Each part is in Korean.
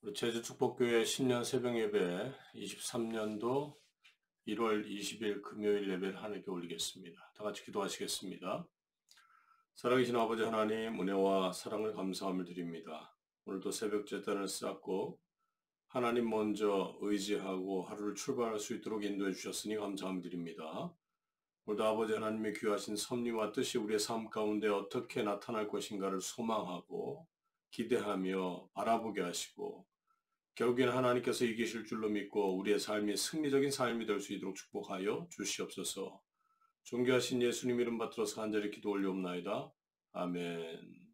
우리 제주축복교회 신년 새벽예배 23년도 1월 20일 금요일 예배를 하나님께 올리겠습니다. 다 같이 기도하시겠습니다. 살아계신 아버지 하나님, 은혜와 사랑을 감사함을 드립니다. 오늘도 새벽 제단을 쌓고 하나님 먼저 의지하고 하루를 출발할 수 있도록 인도해 주셨으니 감사함을 드립니다. 오늘도 아버지 하나님의 귀하신 섭리와 뜻이 우리의 삶 가운데 어떻게 나타날 것인가를 소망하고 기대하며 바라보게 하시고 결국에는 하나님께서 이기실 줄로 믿고 우리의 삶이 승리적인 삶이 될 수 있도록 축복하여 주시옵소서. 존귀하신 예수님 이름 받들어서 간절히 기도 올려옵나이다. 아멘.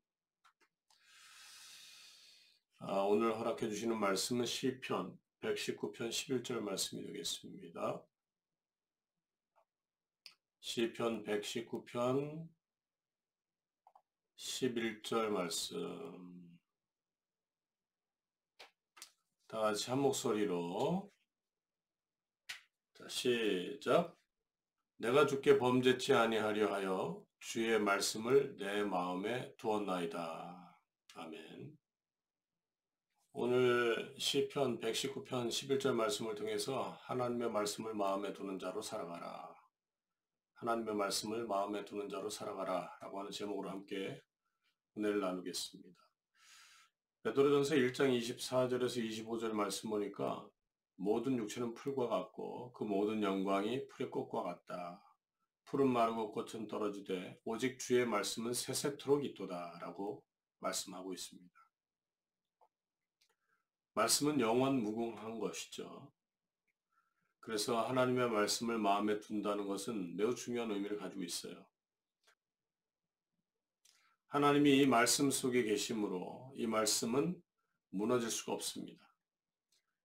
오늘 허락해 주시는 말씀은 시편 119편 11절 말씀이 되겠습니다. 시편 119편 11절 말씀. 다 같이 한 목소리로 시작. 내가 주께 범죄치 아니하려 하여 주의 말씀을 내 마음에 두었나이다. 아멘. 오늘 시편 119편 11절 말씀을 통해서 하나님의 말씀을 마음에 두는 자로 살아가라. 하나님의 말씀을 마음에 두는 자로 살아가라 라고 하는 제목으로 함께 은혜를 나누겠습니다. 베드로전서 1장 24절에서 25절 말씀 보니까 모든 육체는 풀과 같고 그 모든 영광이 풀의 꽃과 같다. 풀은 마르고 꽃은 떨어지되 오직 주의 말씀은 세세토록 있도다 라고 말씀하고 있습니다. 말씀은 영원 무궁한 것이죠. 그래서 하나님의 말씀을 마음에 둔다는 것은 매우 중요한 의미를 가지고 있어요. 하나님이 이 말씀 속에 계심으로 이 말씀은 무너질 수가 없습니다.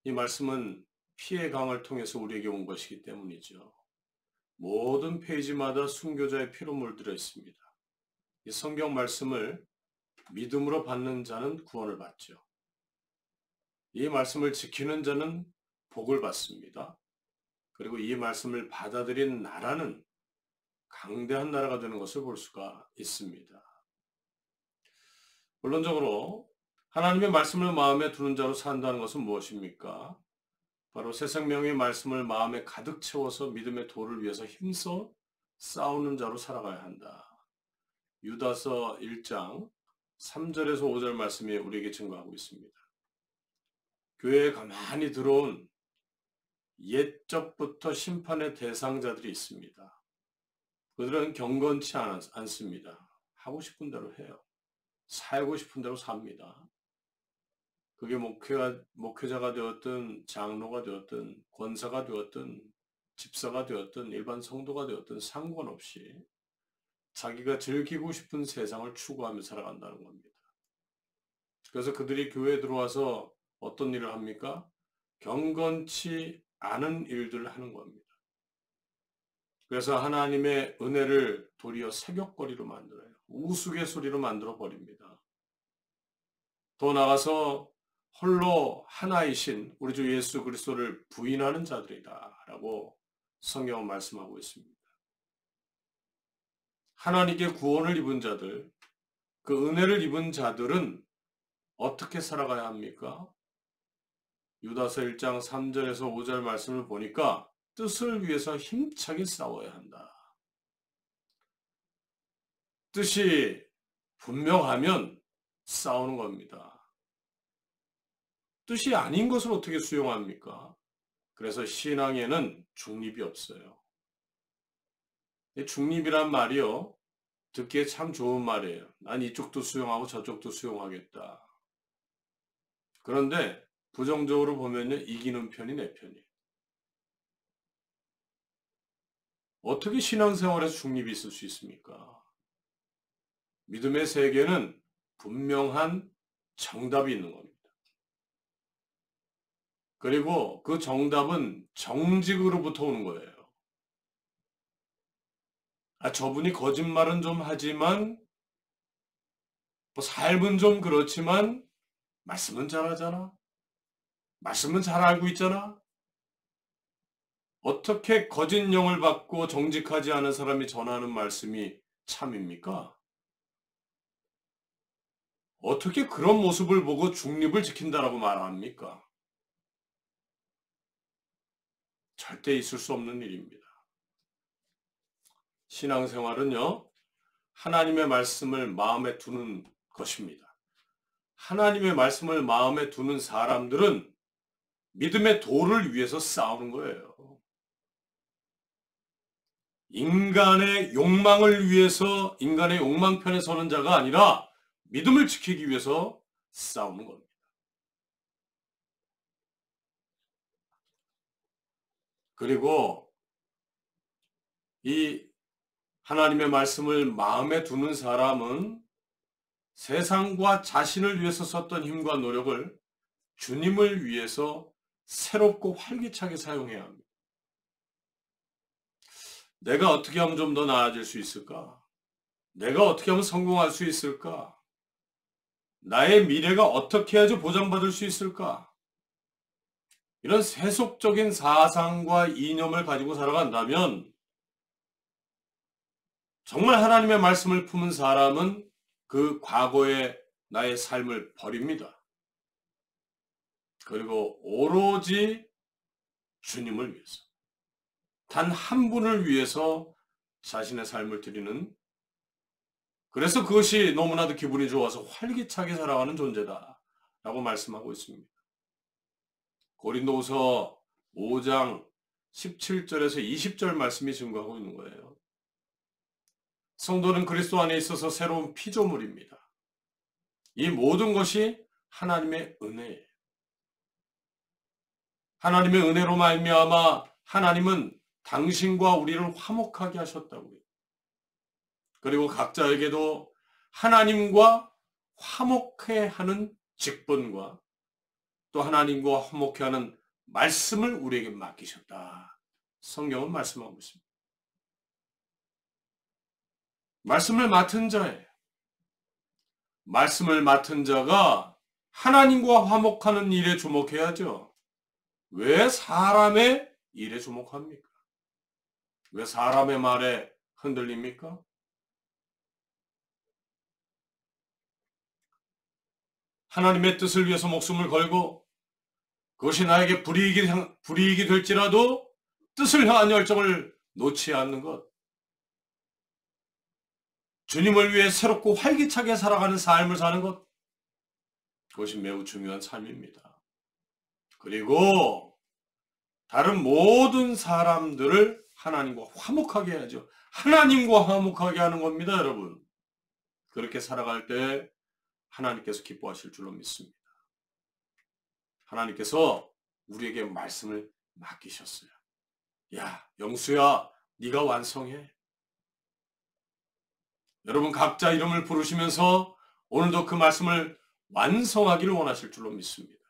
이 말씀은 피의 강을 통해서 우리에게 온 것이기 때문이죠. 모든 페이지마다 순교자의 피로 물들어 있습니다. 이 성경 말씀을 믿음으로 받는 자는 구원을 받죠. 이 말씀을 지키는 자는 복을 받습니다. 그리고 이 말씀을 받아들인 나라는 강대한 나라가 되는 것을 볼 수가 있습니다. 본론적으로 하나님의 말씀을 마음에 두는 자로 산다는 것은 무엇입니까? 바로 새 생명의 말씀을 마음에 가득 채워서 믿음의 도를 위해서 힘써 싸우는 자로 살아가야 한다. 유다서 1장 3절에서 5절 말씀이 우리에게 증거하고 있습니다. 교회에 가만히 들어온 옛적부터 심판의 대상자들이 있습니다. 그들은 경건치 않습니다. 하고 싶은 대로 해요. 살고 싶은 대로 삽니다. 그게 목회자가 되었든 장로가 되었든 권사가 되었든 집사가 되었든 일반 성도가 되었든 상관없이 자기가 즐기고 싶은 세상을 추구하며 살아간다는 겁니다. 그래서 그들이 교회에 들어와서 어떤 일을 합니까? 경건치 않은 일들을 하는 겁니다. 그래서 하나님의 은혜를 도리어 새벽거리로 만들어요. 우스갯소리로 만들어 버립니다. 더 나아가서 홀로 하나이신 우리 주 예수 그리스도를 부인하는 자들이다 라고 성경은 말씀하고 있습니다. 하나님께 구원을 입은 자들, 그 은혜를 입은 자들은 어떻게 살아가야 합니까? 유다서 1장 3절에서 5절 말씀을 보니까 뜻을 위해서 힘차게 싸워야 한다. 뜻이 분명하면 싸우는 겁니다. 뜻이 아닌 것을 어떻게 수용합니까? 그래서 신앙에는 중립이 없어요. 중립이란 말이요, 듣기에 참 좋은 말이에요. 난 이쪽도 수용하고 저쪽도 수용하겠다. 그런데 부정적으로 보면요, 이기는 편이 내 편이에요. 어떻게 신앙생활에서 중립이 있을 수 있습니까? 믿음의 세계는 분명한 정답이 있는 겁니다. 그리고 그 정답은 정직으로부터 오는 거예요. 저분이 거짓말은 좀 하지만 삶은 좀 그렇지만 말씀은 잘하잖아. 말씀은 잘 알고 있잖아. 어떻게 거짓 영을 받고 정직하지 않은 사람이 전하는 말씀이 참입니까? 어떻게 그런 모습을 보고 중립을 지킨다라고 말합니까? 절대 있을 수 없는 일입니다. 신앙생활은요, 하나님의 말씀을 마음에 두는 것입니다. 하나님의 말씀을 마음에 두는 사람들은 믿음의 도를 위해서 싸우는 거예요. 인간의 욕망을 위해서, 인간의 욕망 편에 서는 자가 아니라 믿음을 지키기 위해서 싸우는 겁니다. 그리고 이 하나님의 말씀을 마음에 두는 사람은 세상과 자신을 위해서 썼던 힘과 노력을 주님을 위해서 새롭고 활기차게 사용해야 합니다. 내가 어떻게 하면 좀 더 나아질 수 있을까? 내가 어떻게 하면 성공할 수 있을까? 나의 미래가 어떻게 해야지 보장받을 수 있을까? 이런 세속적인 사상과 이념을 가지고 살아간다면 정말 하나님의 말씀을 품은 사람은 그 과거의 나의 삶을 버립니다. 그리고 오로지 주님을 위해서, 단 한 분을 위해서 자신의 삶을 드리는, 그래서 그것이 너무나도 기분이 좋아서 활기차게 살아가는 존재다 라고 말씀하고 있습니다. 고린도후서 5장 17절에서 20절 말씀이 증거하고 있는 거예요. 성도는 그리스도 안에 있어서 새로운 피조물입니다. 이 모든 것이 하나님의 은혜예요. 하나님의 은혜로 말미암아 하나님은 당신과 우리를 화목하게 하셨다고요. 그리고 각자에게도 하나님과 화목해 하는 직분과 또 하나님과 화목해 하는 말씀을 우리에게 맡기셨다. 성경은 말씀하고 있습니다. 말씀을 맡은 자예요. 말씀을 맡은 자가 하나님과 화목하는 일에 주목해야죠. 왜 사람의 일에 주목합니까? 왜 사람의 말에 흔들립니까? 하나님의 뜻을 위해서 목숨을 걸고 그것이 나에게 불이익이 될지라도 뜻을 향한 열정을 놓지 않는 것, 주님을 위해 새롭고 활기차게 살아가는 삶을 사는 것, 그것이 매우 중요한 삶입니다. 그리고 다른 모든 사람들을 하나님과 화목하게 해야죠. 하나님과 화목하게 하는 겁니다, 여러분. 그렇게 살아갈 때 하나님께서 기뻐하실 줄로 믿습니다. 하나님께서 우리에게 말씀을 맡기셨어요. 야, 영수야, 네가 완성해. 여러분 각자 이름을 부르시면서 오늘도 그 말씀을 완성하기를 원하실 줄로 믿습니다.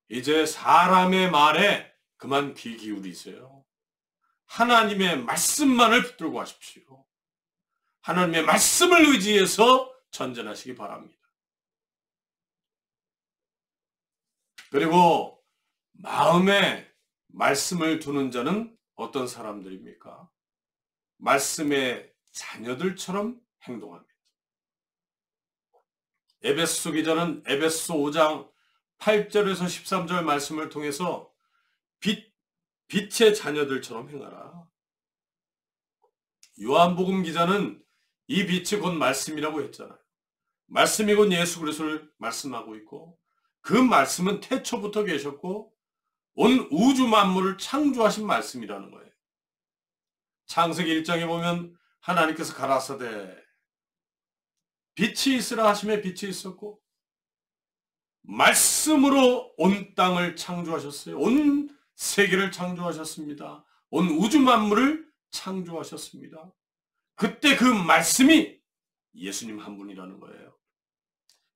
이제 사람의 말에 그만 귀 기울이세요. 하나님의 말씀만을 붙들고 하십시오. 하나님의 말씀을 의지해서 전전하시기 바랍니다. 그리고 마음에 말씀을 두는 자는 어떤 사람들입니까? 말씀의 자녀들처럼 행동합니다. 에베소 기자는 에베소 5장 8절에서 13절 말씀을 통해서 빛의 자녀들처럼 행하라. 요한복음 기자는 이 빛이 곧 말씀이라고 했잖아요. 말씀이 곧 예수 그리스도를 말씀하고 있고 그 말씀은 태초부터 계셨고 온 우주 만물을 창조하신 말씀이라는 거예요. 창세기 1장에 보면 하나님께서 가라사대 빛이 있으라 하심에 빛이 있었고 말씀으로 온 땅을 창조하셨어요. 온 세계를 창조하셨습니다. 온 우주 만물을 창조하셨습니다. 그때 그 말씀이 예수님 한 분이라는 거예요.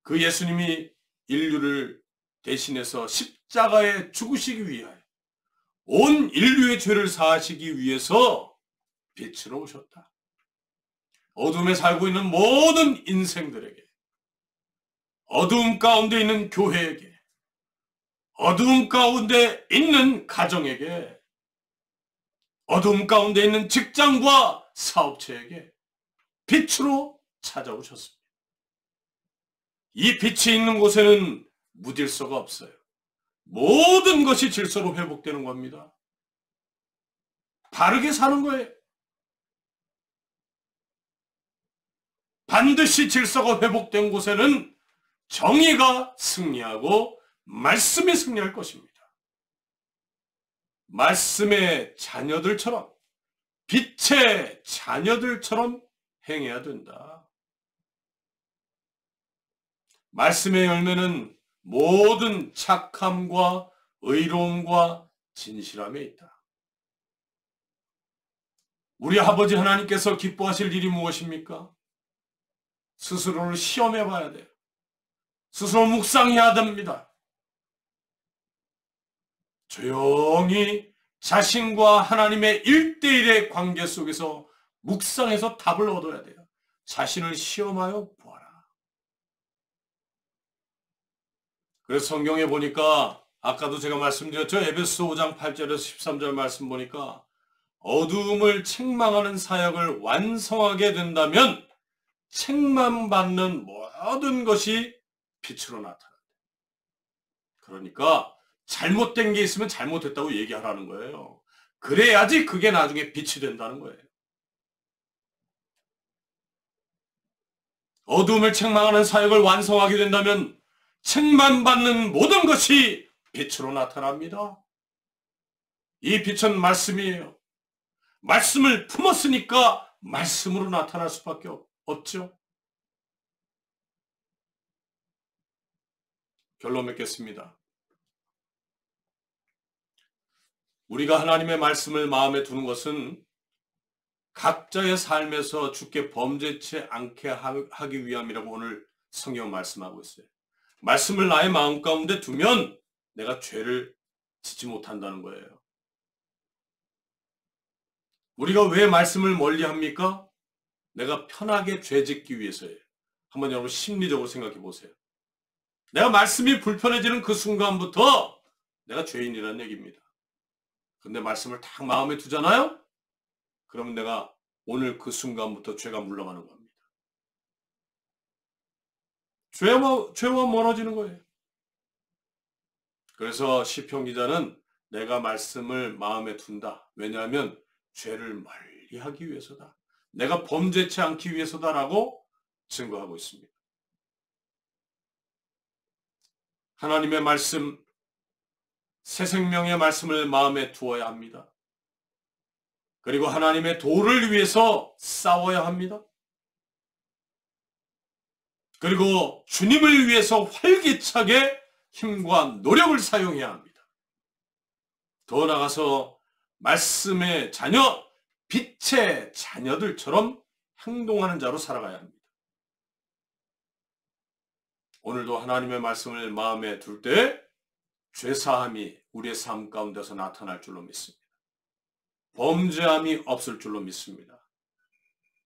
그 예수님이 인류를 대신해서 십자가에 죽으시기 위하여 온 인류의 죄를 사하시기 위해서 빛으로 오셨다. 어둠에 살고 있는 모든 인생들에게, 어두움 가운데 있는 교회에게, 어두움 가운데 있는 가정에게, 어두움 가운데 있는 직장과 사업체에게 빛으로 찾아오셨습니다. 이 빛이 있는 곳에는 무질서가 없어요. 모든 것이 질서로 회복되는 겁니다. 바르게 사는 거예요. 반드시 질서가 회복된 곳에는 정의가 승리하고 말씀이 승리할 것입니다. 말씀의 자녀들처럼, 빛의 자녀들처럼 행해야 된다. 말씀의 열매는 모든 착함과 의로움과 진실함에 있다. 우리 아버지 하나님께서 기뻐하실 일이 무엇입니까? 스스로를 시험해 봐야 돼요. 스스로 묵상해야 됩니다. 조용히 자신과 하나님의 1:1의 관계 속에서 묵상해서 답을 얻어야 돼요. 자신을 시험하여 보아라. 그래서 성경에 보니까 아까도 제가 말씀드렸죠. 에베소 5장 8절에서 13절 말씀 보니까 어두움을 책망하는 사역을 완성하게 된다면 책망받는 모든 것이 빛으로 나타난다. 그러니까 잘못된 게 있으면 잘못했다고 얘기하라는 거예요. 그래야지 그게 나중에 빛이 된다는 거예요. 어둠을 책망하는 사역을 완성하게 된다면 책망받는 모든 것이 빛으로 나타납니다. 이 빛은 말씀이에요. 말씀을 품었으니까 말씀으로 나타날 수밖에 없죠. 결론 맺겠습니다. 우리가 하나님의 말씀을 마음에 두는 것은 각자의 삶에서 주께 범죄치 않게 하기 위함이라고 오늘 성경 말씀하고 있어요. 말씀을 나의 마음 가운데 두면 내가 죄를 짓지 못한다는 거예요. 우리가 왜 말씀을 멀리합니까? 내가 편하게 죄 짓기 위해서예요. 한번 여러분 심리적으로 생각해 보세요. 내가 말씀이 불편해지는 그 순간부터 내가 죄인이라는 얘기입니다. 근데 말씀을 딱 마음에 두잖아요? 그러면 내가 오늘 그 순간부터 죄가 물러가는 겁니다. 죄와 멀어지는 거예요. 그래서 시편 기자는 내가 말씀을 마음에 둔다. 왜냐하면 죄를 멀리하기 위해서다. 내가 범죄치 않기 위해서다라고 증거하고 있습니다. 하나님의 말씀, 새 생명의 말씀을 마음에 두어야 합니다. 그리고 하나님의 도를 위해서 싸워야 합니다. 그리고 주님을 위해서 활기차게 힘과 노력을 사용해야 합니다. 더 나아가서 말씀의 자녀, 빛의 자녀들처럼 행동하는 자로 살아가야 합니다. 오늘도 하나님의 말씀을 마음에 둘 때 죄사함이 우리의 삶 가운데서 나타날 줄로 믿습니다. 범죄함이 없을 줄로 믿습니다.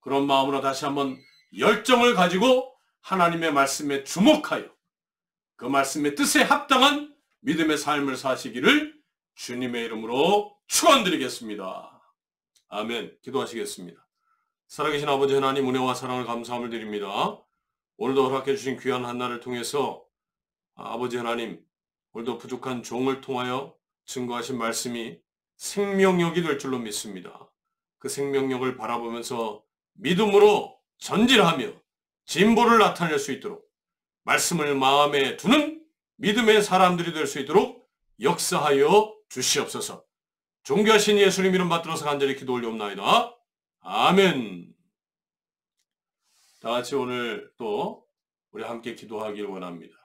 그런 마음으로 다시 한번 열정을 가지고 하나님의 말씀에 주목하여 그 말씀의 뜻에 합당한 믿음의 삶을 사시기를 주님의 이름으로 축원드리겠습니다. 아멘. 기도하시겠습니다. 살아계신 아버지 하나님, 은혜와 사랑을 감사함을 드립니다. 오늘도 허락해 주신 귀한 한날을 통해서 아버지 하나님, 오늘도 부족한 종을 통하여 증거하신 말씀이 생명력이 될 줄로 믿습니다. 그 생명력을 바라보면서 믿음으로 전진하며 진보를 나타낼 수 있도록 말씀을 마음에 두는 믿음의 사람들이 될 수 있도록 역사하여 주시옵소서. 존귀하신 예수님 이름 받들어서 간절히 기도 올리옵나이다. 아멘. 다 같이 오늘 또 우리 함께 기도하기를 원합니다.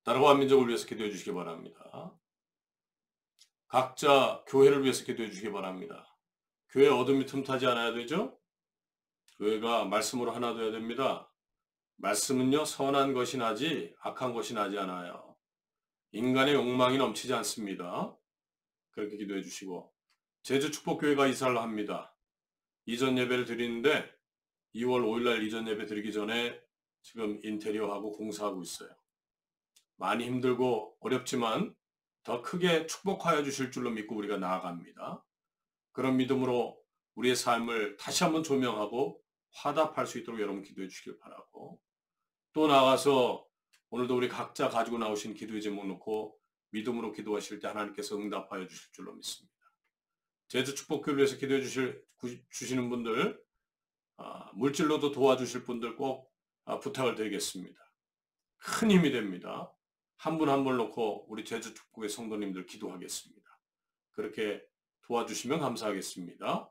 나라와 한민족을 위해서 기도해 주시기 바랍니다. 각자 교회를 위해서 기도해 주시기 바랍니다. 교회 어둠이 틈타지 않아야 되죠? 교회가 말씀으로 하나 되어야 됩니다. 말씀은요, 선한 것이 나지 악한 것이 나지 않아요. 인간의 욕망이 넘치지 않습니다. 그렇게 기도해 주시고, 제주축복교회가 이사를 합니다. 이전 예배를 드리는데 2월 5일날 이전 예배 드리기 전에 지금 인테리어하고 공사하고 있어요. 많이 힘들고 어렵지만 더 크게 축복하여 주실 줄로 믿고 우리가 나아갑니다. 그런 믿음으로 우리의 삶을 다시 한번 조명하고 화답할 수 있도록 여러분 기도해 주시길 바라고, 또 나아가서 오늘도 우리 각자 가지고 나오신 기도의 제목 놓고 믿음으로 기도하실 때 하나님께서 응답하여 주실 줄로 믿습니다. 제주 축복교회를 위해서 기도해 주시는 분들, 물질로도 도와주실 분들 꼭 부탁을 드리겠습니다. 큰 힘이 됩니다. 한 분 한 분 놓고 우리 제주 축복의 성도님들 기도하겠습니다. 그렇게 도와주시면 감사하겠습니다.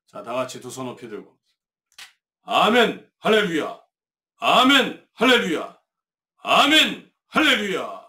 자, 다 같이 두 손 높이 들고 아멘 할렐루야, 아멘 할렐루야, 아멘 할렐루야.